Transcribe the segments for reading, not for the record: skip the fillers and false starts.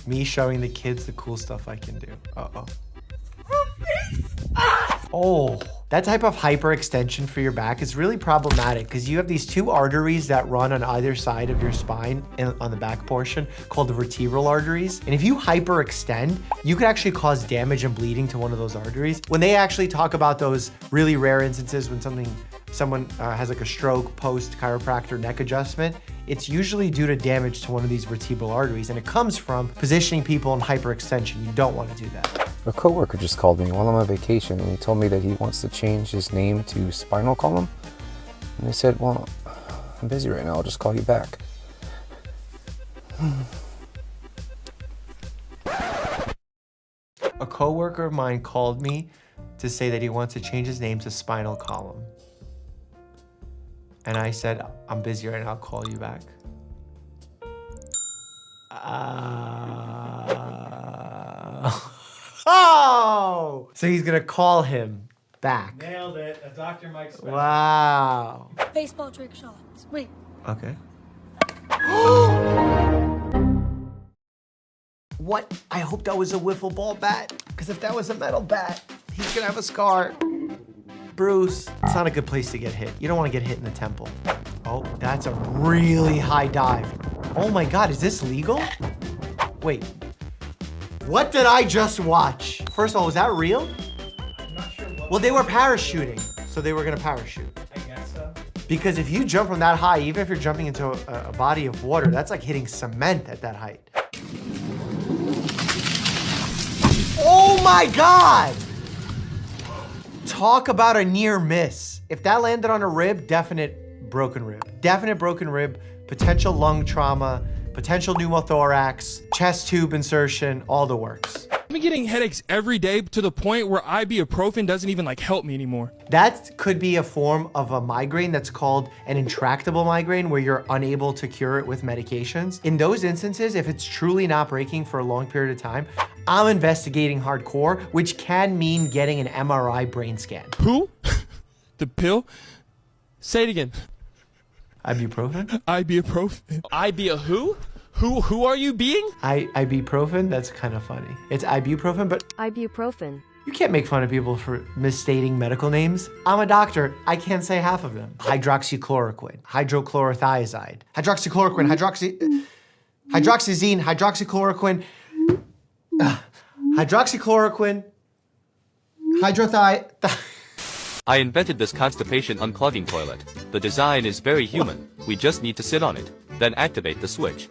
Me showing the kids the cool stuff I can do. Uh-oh. Oh, that type of hyperextension for your back is really problematic because you have these two arteries that run on either side of your spine and on the back portion called the vertebral arteries. And if you hyperextend, you could actually cause damage and bleeding to one of those arteries. When they actually talk about those really rare instances when someone has like a stroke post chiropractor neck adjustment, it's usually due to damage to one of these vertebral arteries, and it comes from positioning people in hyperextension. You don't want to do that. A coworker just called me while I'm on vacation, and he told me that he wants to change his name to spinal column. And I said, well, I'm busy right now, I'll just call you back. A coworker of mine called me to say that he wants to change his name to spinal column. And I said, I'm busy right now, I'll call you back. Oh! So he's gonna call him back. Nailed it. A Dr. Mike special. Wow. Baseball trick shots. Wait. Okay. What? I hope that was a wiffle ball bat, because if that was a metal bat, he's gonna have a scar. Bruce, it's not a good place to get hit. You don't want to get hit in the temple. Oh, that's a really high dive. Oh my God, is this legal? Wait, what did I just watch? First of all, was that real? I'm not sure what. Well, they were parachuting, so they were gonna parachute. I guess so. Because if you jump from that high, even if you're jumping into a body of water, that's like hitting cement at that height. Oh my God! Talk about a near miss. If that landed on a rib, definite broken rib. Definite broken rib, potential lung trauma, potential pneumothorax, chest tube insertion, all the works. I'm getting headaches every day to the point where ibuprofen doesn't even like help me anymore. That could be a form of a migraine that's called an intractable migraine where you're unable to cure it with medications. In those instances, if it's truly not breaking for a long period of time, I'm investigating hardcore, which can mean getting an MRI brain scan. Who? The pill? Say it again. Ibuprofen? Ibuprofen. Ibu who? Who are you being? Ibuprofen? That's kind of funny. It's ibuprofen, but Ibuprofen. you can't make fun of people for misstating medical names. I'm a doctor. I can't say half of them. Hydroxychloroquine, hydrochlorothiazide, hydroxychloroquine, hydroxyzine, hydroxychloroquine, hydroxychloroquine, I invented this constipation unclogging toilet. The design is very human. We just need to sit on it, then activate the switch.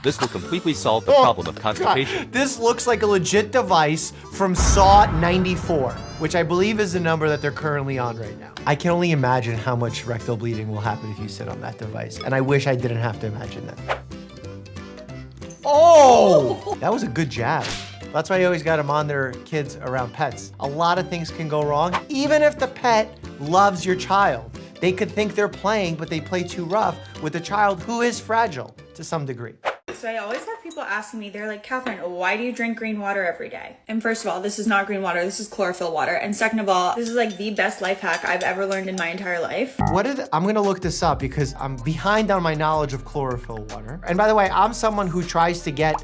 This will completely solve the problem of constipation. God. This looks like a legit device from Saw 94, which I believe is the number that they're currently on right now. I can only imagine how much rectal bleeding will happen if you sit on that device, and I wish I didn't have to imagine that. Oh! That was a good jab. That's why you always gotta monitor kids around pets. A lot of things can go wrong, even if the pet loves your child. They could think they're playing, but they play too rough with a child who is fragile to some degree. So I always have people asking me, they're like, Catherine, why do you drink green water every day? And first of all, this is not green water, this is chlorophyll water. And second of all, this is like the best life hack I've ever learned in my entire life. I'm gonna look this up because I'm behind on my knowledge of chlorophyll water. And by the way, I'm someone who tries to get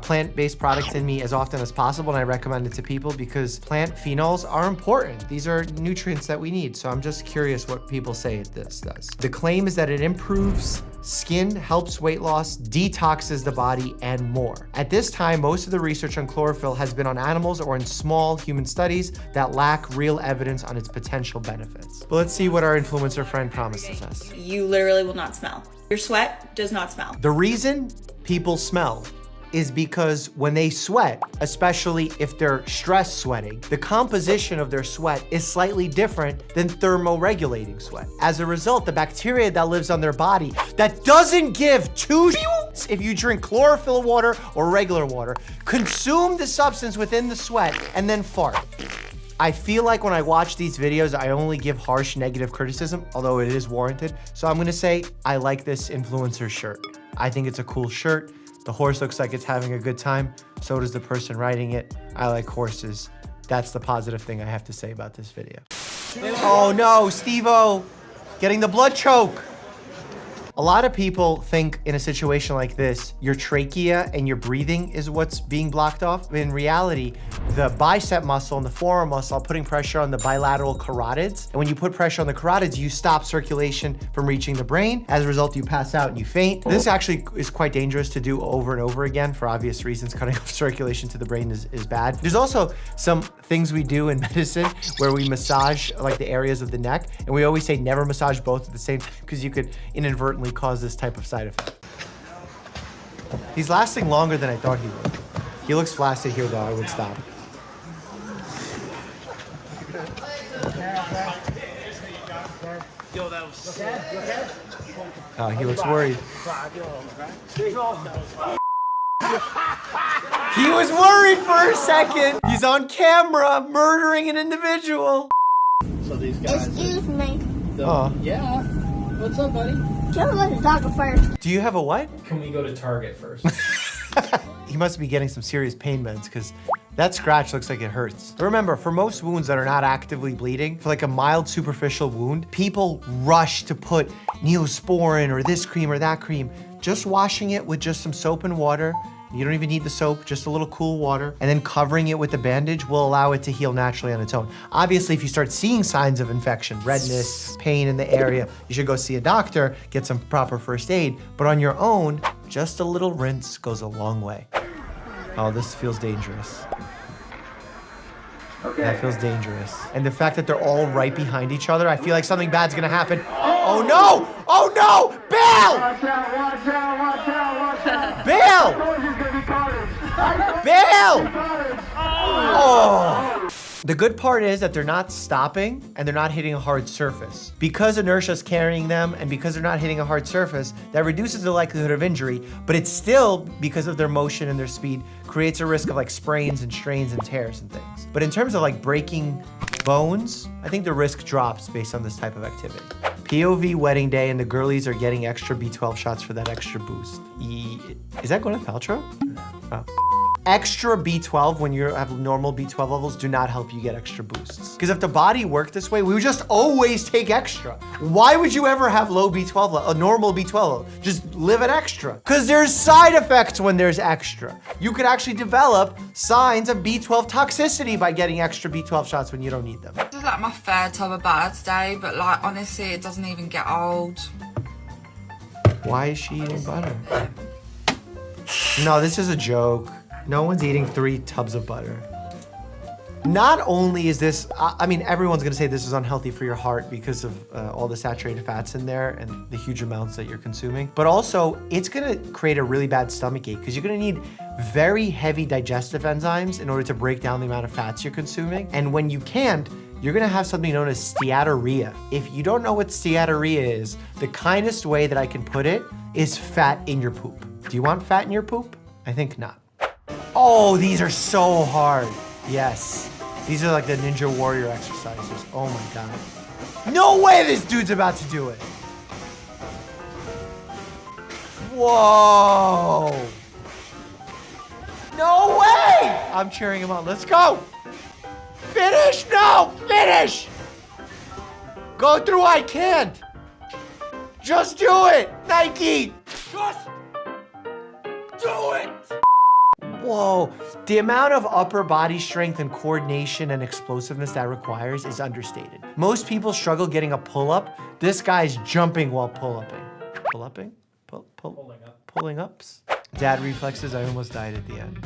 plant-based products in me as often as possible, and I recommend it to people because plant phenols are important. These are nutrients that we need, so I'm just curious what people say this does. The claim is that it improves skin, helps weight loss, detoxes the body, and more. At this time, most of the research on chlorophyll has been on animals or in small human studies that lack real evidence on its potential benefits. But let's see what our influencer friend promises us. You literally will not smell. Your sweat does not smell. The reason people smell is because when they sweat, especially if they're stress sweating, the composition of their sweat is slightly different than thermoregulating sweat. As a result, the bacteria that lives on their body that doesn't give two shits if you drink chlorophyll water or regular water, consume the substance within the sweat and then fart. I feel like when I watch these videos, I only give harsh negative criticism, although it is warranted. So I'm gonna say, I like this influencer shirt. I think it's a cool shirt. The horse looks like it's having a good time. So does the person riding it. I like horses. That's the positive thing I have to say about this video. Oh no, Steve-O, getting the blood choke. A lot of people think in a situation like this, your trachea and your breathing is what's being blocked off. In reality, the bicep muscle and the forearm muscle are putting pressure on the bilateral carotids. And when you put pressure on the carotids, you stop circulation from reaching the brain. As a result, you pass out and you faint. This actually is quite dangerous to do over and over again for obvious reasons. Cutting off circulation to the brain is bad. There's also some things we do in medicine where we massage like the areas of the neck. And we always say never massage both at the same time because you could inadvertently cause this type of side effect. He's lasting longer than I thought he would. He looks flaccid here though, I would stop. Oh, he looks worried. He was worried for a second. He's on camera murdering an individual. So these guys. Excuse me. Oh. Yeah. What's up, buddy? Tell me what to talk first. Do you have a what? Can we go to Target first? He must be getting some serious pain meds because that scratch looks like it hurts. But remember, for most wounds that are not actively bleeding, for like a mild superficial wound, people rush to put Neosporin or this cream or that cream. Just washing it with just some soap and water. You don't even need the soap, just a little cool water, and then covering it with the bandage will allow it to heal naturally on its own. Obviously, if you start seeing signs of infection, redness, pain in the area, you should go see a doctor, get some proper first aid, but on your own, just a little rinse goes a long way. Oh, this feels dangerous. Okay. That feels dangerous. And the fact that they're all right behind each other, I feel like something bad's gonna happen. Oh no! Oh no! Bail! Watch out, watch out, watch out, watch out. Bail! Bail! Oh! The good part is that they're not stopping and they're not hitting a hard surface. Because inertia is carrying them and because they're not hitting a hard surface, that reduces the likelihood of injury, but it's still, because of their motion and their speed, creates a risk of like sprains and strains and tears and things. But in terms of like breaking bones, I think the risk drops based on this type of activity. POV wedding day and the girlies are getting extra B12 shots for that extra boost. Is that Gwyneth Paltrow? Oh. Extra B12 when you have normal B12 levels do not help you get extra boosts. Because if the body worked this way, we would just always take extra. Why would you ever have low B12 level, a normal B12 level? Just live at extra. Because there's side effects when there's extra. You could actually develop signs of B12 toxicity by getting extra B12 shots when you don't need them. This is like my third tub of butter today, but like honestly, it doesn't even get old. Why is she eating butter? No, this is a joke. No one's eating 3 tubs of butter. Not only is this, I mean, everyone's gonna say this is unhealthy for your heart because of all the saturated fats in there and the huge amounts that you're consuming, but also it's gonna create a really bad stomach ache because you're gonna need very heavy digestive enzymes in order to break down the amount of fats you're consuming. And when you can't, you're gonna have something known as steatorrhea. If you don't know what steatorrhea is, the kindest way that I can put it is fat in your poop. Do you want fat in your poop? I think not. Oh, these are so hard. Yes. These are like the Ninja Warrior exercises. Oh my God. No way this dude's about to do it. Whoa. No way. I'm cheering him on. Let's go. Finish. No, finish. Go through. I can't. Just do it. Nike. Just do it. Whoa, the amount of upper body strength and coordination and explosiveness that requires is understated. Most people struggle getting a pull-up. This guy's jumping while pull-upping. Pull-upping? Pulling ups? Dad reflexes, I almost died at the end.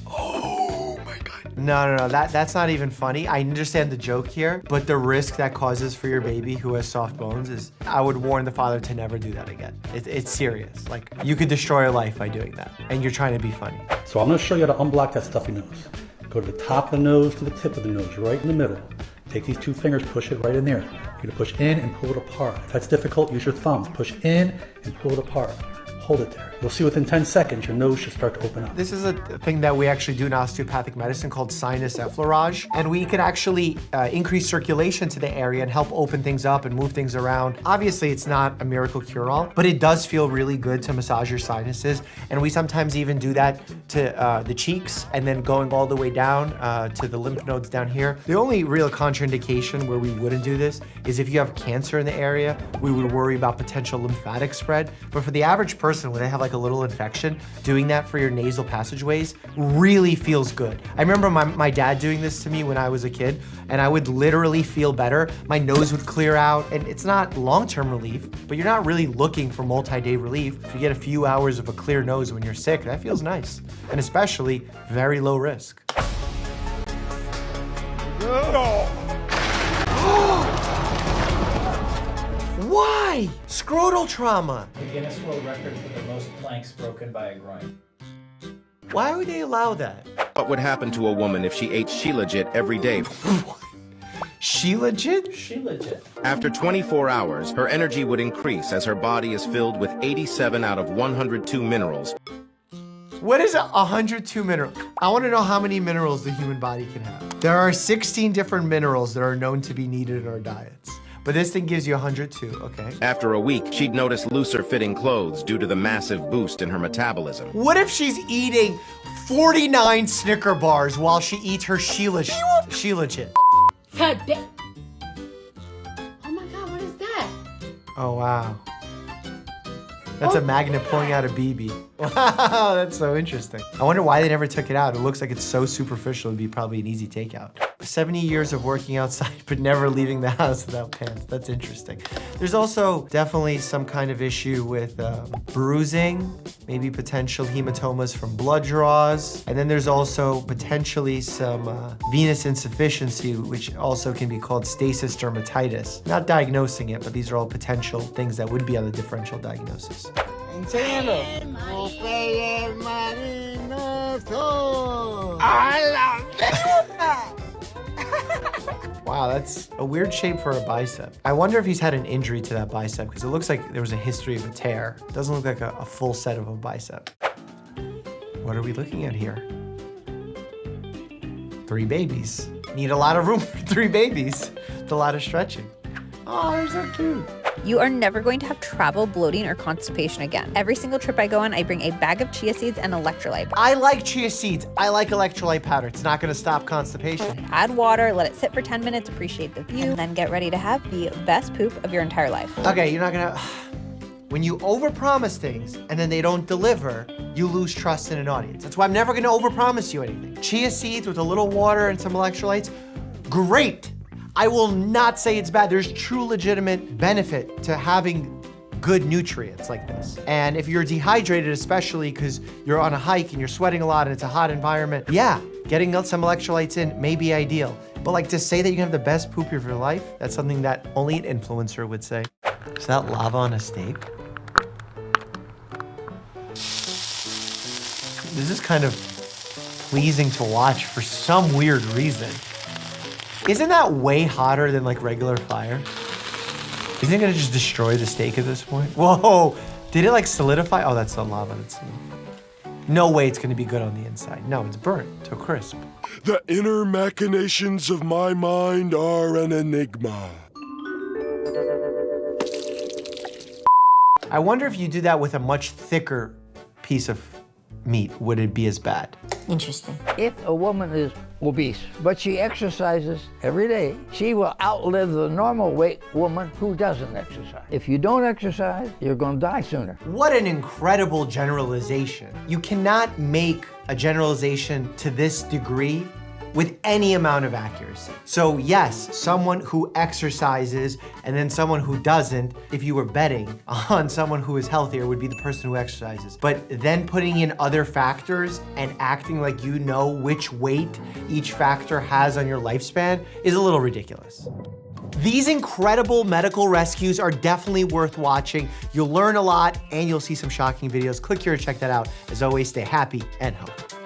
Oh my God. No, that's not even funny. I understand the joke here, but the risk that causes for your baby who has soft bones is, I would warn the father to never do that again. It's serious. Like, you could destroy a life by doing that, and you're trying to be funny. So I'm gonna show you how to unblock that stuffy nose. Go to the top of the nose to the tip of the nose, right in the middle. Take these 2 fingers, push it right in there. You're gonna push in and pull it apart. If that's difficult, use your thumbs. Push in and pull it apart. Hold it there. You'll see within 10 seconds, your nose should start to open up. This is a thing that we actually do in osteopathic medicine called sinus effleurage. And we can actually increase circulation to the area and help open things up and move things around. Obviously, it's not a miracle cure-all, but it does feel really good to massage your sinuses. And we sometimes even do that to the cheeks and then going all the way down to the lymph nodes down here. The only real contraindication where we wouldn't do this is if you have cancer in the area, we would worry about potential lymphatic spread. But for the average person, when they have like a little infection, doing that for your nasal passageways really feels good. I remember my dad doing this to me when I was a kid, and I would literally feel better. My nose would clear out, and it's not long-term relief, but you're not really looking for multi-day relief. If you get a few hours of a clear nose when you're sick, that feels nice, and especially very low risk. Why? Scrotal trauma. The Guinness World Record for the most planks broken by a groin. Why would they allow that? What would happen to a woman if she ate Shilajit every day? Shilajit? Shilajit. After 24 hours, her energy would increase as her body is filled with 87 out of 102 minerals. What is 102 minerals? I want to know how many minerals the human body can have. There are 16 different minerals that are known to be needed in our diets. But this thing gives you 102, okay. After a week, she'd notice looser fitting clothes due to the massive boost in her metabolism. What if she's eating 49 Snicker bars while she eats her Shilajit? Oh my God, what is that? Oh, wow. That's a magnet pulling out a BB. Wow, that's so interesting. I wonder why they never took it out. It looks like it's so superficial, it'd be probably an easy takeout. 70 years of working outside, but never leaving the house without pants. That's interesting. There's also definitely some kind of issue with bruising, maybe potential hematomas from blood draws. And then there's also potentially some venous insufficiency, which also can be called stasis dermatitis. Not diagnosing it, but these are all potential things that would be on the differential diagnosis. Wow, that's a weird shape for a bicep. I wonder if he's had an injury to that bicep because it looks like there was a history of a tear. It doesn't look like a full set of a bicep. What are we looking at here? 3 babies. Need a lot of room for 3 babies. It's a lot of stretching. Oh, they're so cute. You are never going to have travel, bloating, or constipation again. Every single trip I go on, I bring a bag of chia seeds and electrolyte. I like chia seeds. I like electrolyte powder. It's not gonna stop constipation. Add water, let it sit for 10 minutes, appreciate the view, and then get ready to have the best poop of your entire life. Okay, you're not gonna... When you overpromise things and then they don't deliver, you lose trust in an audience. That's why I'm never gonna overpromise you anything. Chia seeds with a little water and some electrolytes, great. I will not say it's bad. There's true legitimate benefit to having good nutrients like this. And if you're dehydrated, especially because you're on a hike and you're sweating a lot and it's a hot environment, yeah, getting some electrolytes in may be ideal. But like to say that you can have the best poop of your life, that's something that only an influencer would say. Is that lava on a steak? This is kind of pleasing to watch for some weird reason. Isn't that way hotter than like regular fire? Isn't it gonna just destroy the steak at this point? Whoa, did it like solidify? Oh, that's the lava. No way it's gonna be good on the inside. No, it's burnt to a crisp. The inner machinations of my mind are an enigma. I wonder if you do that with a much thicker piece of meat, would it be as bad? Interesting. If a woman is obese, but she exercises every day, she will outlive the normal weight woman who doesn't exercise. If you don't exercise, you're gonna die sooner. What an incredible generalization. You cannot make a generalization to this degree with any amount of accuracy. So yes, someone who exercises and then someone who doesn't, if you were betting on someone who is healthier, would be the person who exercises. But then putting in other factors and acting like you know which weight each factor has on your lifespan is a little ridiculous. These incredible medical rescues are definitely worth watching. You'll learn a lot and you'll see some shocking videos. Click here to check that out. As always, stay happy and healthy.